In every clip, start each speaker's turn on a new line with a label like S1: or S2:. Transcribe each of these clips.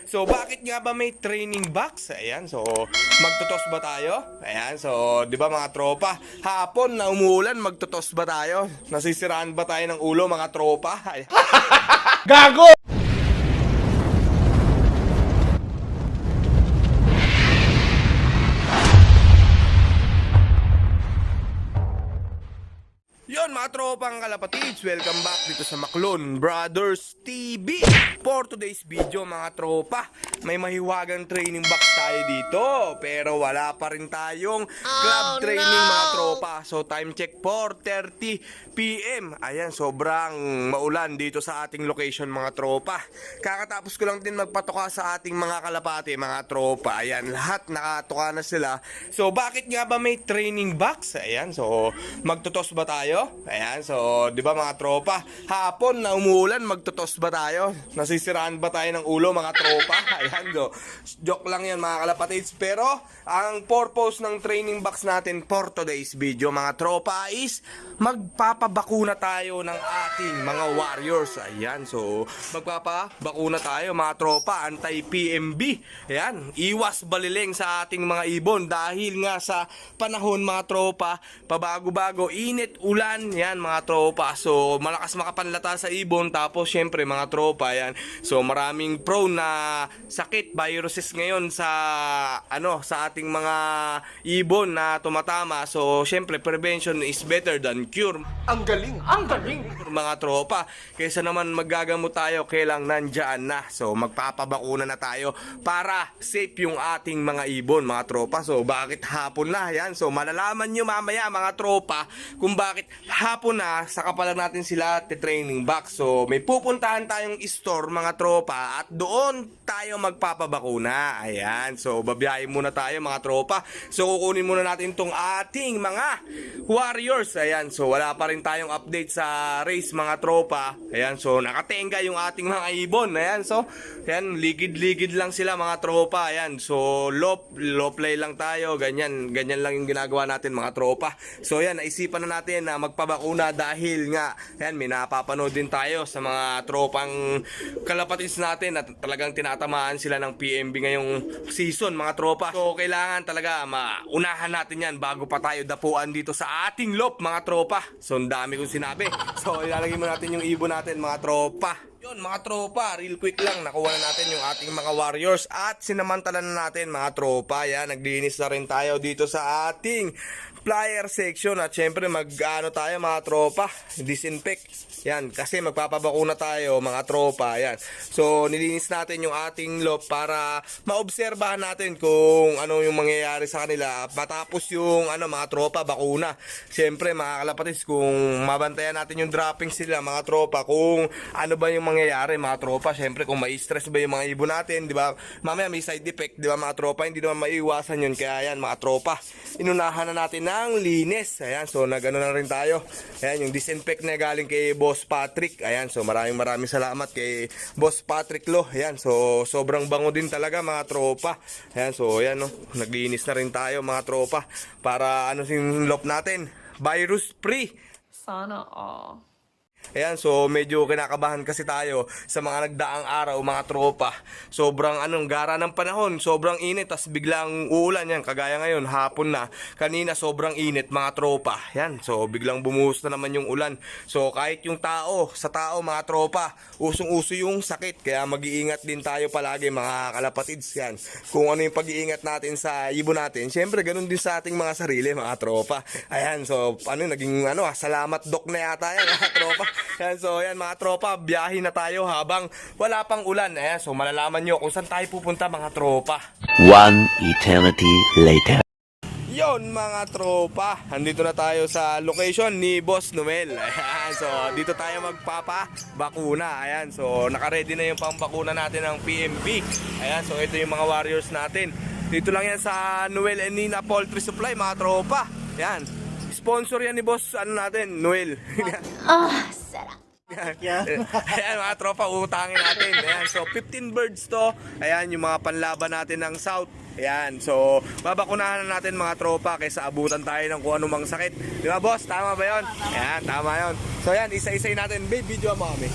S1: So, bakit nga ba may training box? Ayan, so, magtutos ba tayo? Ayan, so, di ba mga tropa? Hapon na umuulan, magtutos ba tayo? Nasisiraan ba tayo ng ulo mga tropa? Ayan.
S2: Gago!
S1: Yon mga tropang kalapatids, welcome back dito sa Maclon Brothers TV. For today's video mga tropa, may mahiwagang training box tayo dito, pero wala pa rin tayong club training mga tropa. So time check 4:30 PM. Ayan, sobrang maulan dito sa ating location mga tropa. Kakatapos ko lang din magpatoka sa ating mga kalapati mga tropa. Ayan, lahat nakatoka na sila. So bakit nga ba may training box? Ayan, so magtutos ba tayo? Ayan, so, di ba mga tropa? Hapon na umuulan, magtutos ba tayo? Nasisiraan ba tayo ng ulo mga tropa? Ayan, so, joke lang yan mga kalapatids. Pero, ang purpose ng training box natin for today's video mga tropa is magpapabakuna tayo ng ating mga warriors. Ayan, so, magpapabakuna tayo mga tropa, anti-PMB. Ayan, iwas baliling sa ating mga ibon dahil nga sa panahon mga tropa, pabago-bago, init, ulan, yan mga tropa. So malakas makapanlata sa ibon. Tapos syempre mga tropa yan. So maraming prone na sakit, viruses ngayon sa sa ating mga ibon na tumatama. So syempre prevention is better than cure.
S2: Ang galing! Ang galing!
S1: Mga tropa, kaysa naman maggagamot tayo, kailang nandyan na. So magpapabakuna na tayo para safe yung ating mga ibon mga tropa. So bakit hapon na? Yan. So malalaman nyo mamaya mga tropa kung bakit hapon na saka pa lang natin sila training box. So may pupuntahan tayong store mga tropa at doon tayo magpapabakuna. Ayan, so babiyahin muna tayo mga tropa. So kukunin muna natin tong ating mga warriors. Ayan, so wala pa rin tayong update sa race mga tropa. Ayan, so nakatenga yung ating mga ibon. Ayan, so ayan, ligid-ligid lang sila mga tropa. Ayan, so low play lang tayo. Ganyan lang yung ginagawa natin mga tropa. So ayan, naisipan na natin na magpabakuna dahil nga yan, may napapanood din tayo sa mga tropang kalapatids natin at talagang tinatamaan sila ng PMB ngayong season mga tropa. So kailangan talaga maunahan natin yan bago pa tayo dapuan dito sa ating lop mga tropa. So ang dami kong sinabi. So ilalagay mo natin yung ibon natin mga tropa. Yun mga tropa, real quick lang, nakuha na natin yung ating mga warriors at sinamantala na natin mga tropa. Yan, naglinis na rin tayo dito sa ating flyer section at syempre tayo mga tropa, disinfect. Yan, kasi magpapabakuna tayo mga tropa. Yan. So nilinis natin yung ating loop para maobserbahan natin kung ano yung mangyayari sa kanila matapos yung mga tropa bakuna. Syempre mga kalapatids, kung mabantayan natin yung droppings sila mga tropa, kung ano ba yung mangyayari mga tropa, syempre kung mai-stress ba yung mga ibon natin, di ba? Mamaya may side effect, di ba mga tropa? Hindi naman maiiwasan yun. Kaya yan mga tropa, inunahan na natin ng linis. Ayan, so nagano na rin tayo. Ayan, yung disinfect na galing kay Boss Patrick. Ayan, so maraming salamat kay Boss Patrick Lo. Ayan, so sobrang bango din talaga mga tropa. Ayan, so ayan no, naglinis na rin tayo mga tropa para yung lop natin, virus free.
S3: Sana all.
S1: Ayan, so medyo kinakabahan kasi tayo sa mga nagdaang araw mga tropa. Sobrang gara ng panahon, sobrang init, tas biglang uulan yan. Kagaya ngayon, hapon na. Kanina sobrang init mga tropa. Yan, so biglang bumuhos na naman yung ulan. So kahit yung sa tao mga tropa, usong-uso yung sakit. Kaya mag-iingat din tayo palagi mga kalapatids yan. Kung ano yung pag-iingat natin sa ibon natin, syempre ganun din sa ating mga sarili mga tropa. Ayan, so naging salamat doc na yata yan mga tropa. Yan, so yan mga tropa, biyahe na tayo habang wala pang ulan. Ayan, so malalaman nyo kung saan tayo pupunta mga tropa.
S4: One eternity later.
S1: Yon mga tropa, andito na tayo sa location ni Boss Noel. Ayan, so dito tayo magpapabakuna. Ayan, so nakaready na yung pambakuna natin ng PMB. Ayan, so ito yung mga warriors natin. Dito lang yan sa Noel and Nina Poultry Supply mga tropa. Ayan, sponsor yan ni Boss natin, Noel.
S3: Sarap.
S1: Ayan mga tropa, utangin natin. Ayan, so 15 birds to. Ayan yung mga panlaban natin ng South. Ayan, so babakunahan na natin mga tropa kaysa abutan tayo ng kung anumang sakit. Di ba boss? Tama ba yun? Ayan, tama yun. So ayan, isa-isay natin. Babe, video mo kami.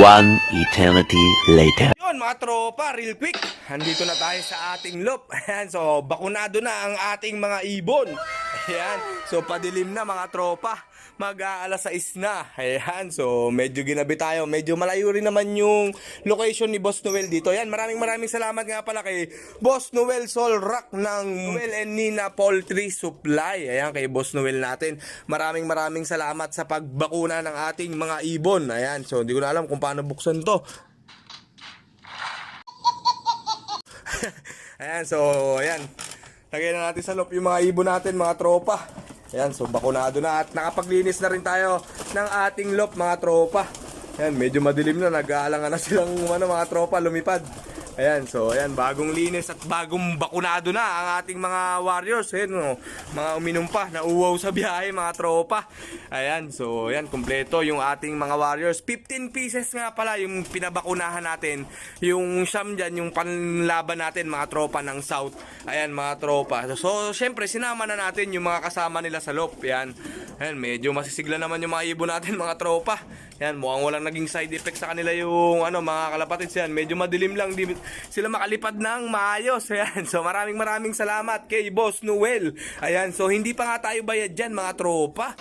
S4: One eternity later.
S1: Yun mga tropa, real quick, andito na tayo sa ating loop. Ayan, so bakunado na ang ating mga ibon. Ayan, so padilim na mga tropa, mag-aalas 6 na. Ayan, so medyo ginabi tayo, medyo malayo rin naman yung location ni Boss Noel dito. Ayan, maraming salamat nga pala kay Boss Noel Solrak ng Noel and Nina Poultry Supply. Ayan, kay Boss Noel natin, maraming salamat sa pagbakuna ng ating mga ibon. Ayan, so hindi ko na alam kung paano buksan to. Ayan, so ayan, lagay na natin sa loob yung mga ibon natin mga tropa. Ayan, so bakunado na at nakapaglinis na rin tayo ng ating loop mga tropa. Ayan, medyo madilim na, nag-aalangan na silang mga tropa lumipad. Ayan, so ayan, bagong linis at bagong bakunado na ang ating mga warriors. Ayan, no, mga uminom pa, nauuwaw sa biyahe mga tropa. Ayan, so ayan, kumpleto yung ating mga warriors. 15 pieces nga pala yung pinabakunahan natin. Yung siyam dyan, yung panlaban natin mga tropa ng South. Ayan mga tropa. So syempre sinama na natin yung mga kasama nila sa loob. Ayan, ayan, medyo masisigla naman yung mga ibon natin mga tropa. Ayan, mukhang walang naging side effect sa kanila yung mga kalapatids. Yan, medyo madilim lang, di sila makalipad ng maayos. Ayan, so maraming salamat kay Boss Noel. Ayan, so hindi pa nga tayo bayad dyan mga tropa.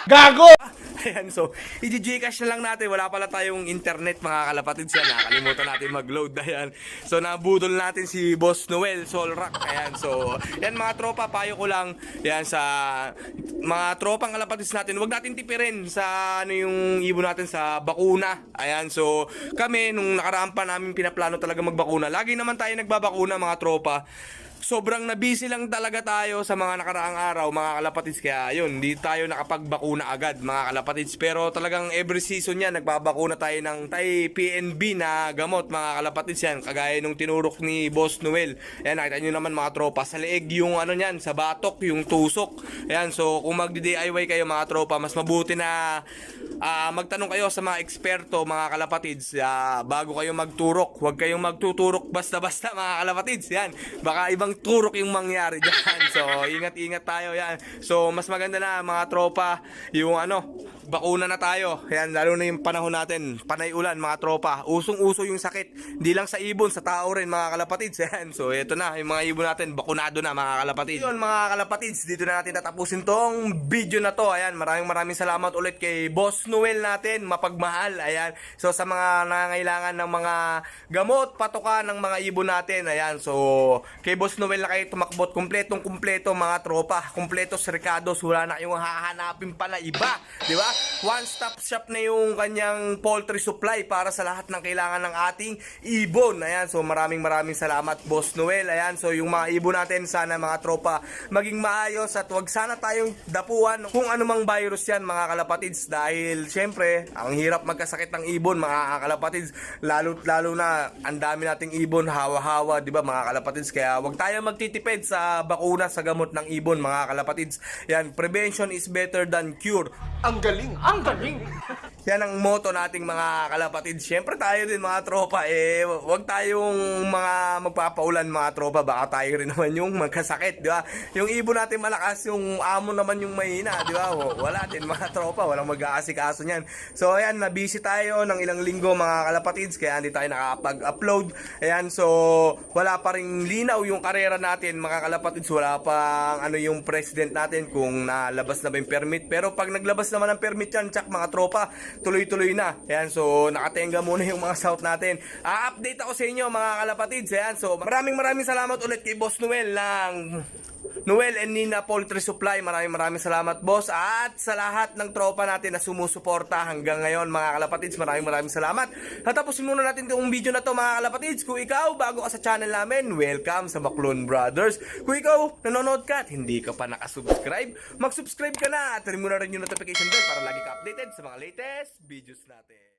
S2: Gago!
S1: Ayan, so i-gcash na lang natin. Wala pala tayong internet mga kalapatids yan. Nakalimutan natin mag-load. Ayan, so nabudol natin si Boss Noel Solrak. Ayan, so yan mga tropa, payo ko lang yan sa mga tropang kalapatids natin. Huwag natin tipirin sa yung ibon natin sa bakuna. Ayan, so kami nung nakaraan pa namin pinaplano talaga magbakuna. Lagi naman tayo nagbabakuna mga tropa. Sobrang nabisi lang talaga tayo sa mga nakaraang araw mga kalapatids, kaya yun, hindi tayo nakapagbakuna agad mga kalapatids. Pero talagang every season yan, nagbabakuna tayo ng PNB na gamot mga kalapatids yan, kagaya nung tinurok ni Boss Noel. Ayan, nakita nyo naman mga tropa, sa leeg yung yan, sa batok, yung tusok. Ayan, so kung magdi-DIY kayo mga tropa, mas mabuti na magtanong kayo sa mga eksperto mga kalapatids bago kayo magturok. Huwag kayong magtuturok basta-basta mga kalapatids. Yan, baka ibang turok yung mangyari dyan. So ingat tayo yan. So mas maganda na mga tropa yung bakuna na tayo. Yan, lalo na yung panahon natin, panay ulan mga tropa, usong-uso yung sakit, hindi lang sa ibon, sa tao rin mga kalapatids. Yan, so eto na yung mga ibon natin, bakunado na mga kalapatids. Yun mga kalapatids, dito na natin tatapusin tong video na to. Ayan, maraming salamat ulit kay Boss Noel natin, mapagmahal. Ayan, so sa mga nangangailangan ng mga gamot, patoka ng mga ibon natin, ayan, so kay Boss Noel na kayo tumakbot, kumpleto mga tropa, kumpleto Ricados, wala na yung hahanapin pa na iba, di ba? One-stop shop na yung kanyang poultry supply para sa lahat ng kailangan ng ating ibon. Ayan, so maraming salamat Boss Noel. Ayan, so yung mga ibon natin, sana mga tropa maging maayos at wag sana tayong dapuan kung anumang virus yan mga kalapatids, dahil syempre ang hirap magkasakit ng ibon mga kalapatids, lalo na ang dami nating ibon, hawa-hawa, di ba mga kalapatids, kaya wag tayo magtitipid sa bakuna sa gamot ng ibon mga kalapatids. Yan, prevention is better than cure.
S2: Ang galing! Ang galing!
S1: Yan ang motto nating mga kalapatids. Siyempre tayo din mga tropa, wag tayong mga magpapaulan mga tropa, baka tayo rin naman yung magkasakit, di ba? Yung ibon natin malakas, yung amo naman yung mahina, di ba? Wala din mga tropa, walang mag-aasikaso niyan. So ayan, nabisi tayo ng ilang linggo mga kalapatids, kaya hindi tayo nakapag-upload. Ayan, so wala pa ring linaw yung karera natin mga kalapatids, wala pang yung president natin kung nalabas na ba yung permit. Pero pag naglabas naman ng permit yan, tsak mga tropa, tuloy-tuloy na. Ayan, so nakatenga muna yung mga South natin. Update ako sa inyo mga kalapatids. Ayan, so maraming salamat ulit kay Boss Noel ng Noel and Nina Poultry Supply. Maraming salamat boss, at sa lahat ng tropa natin na sumusuporta hanggang ngayon mga kalapatids, maraming salamat. Natapusin muna natin itong video na to mga kalapatids. Kung ikaw bago ka sa channel namin, welcome sa Baclun Brothers. Kung ikaw nanonood ka at hindi ka pa nakasubscribe, mag-subscribe ka na at rin mo na rin yung notification bell para lagi ka updated sa mga latest videos natin.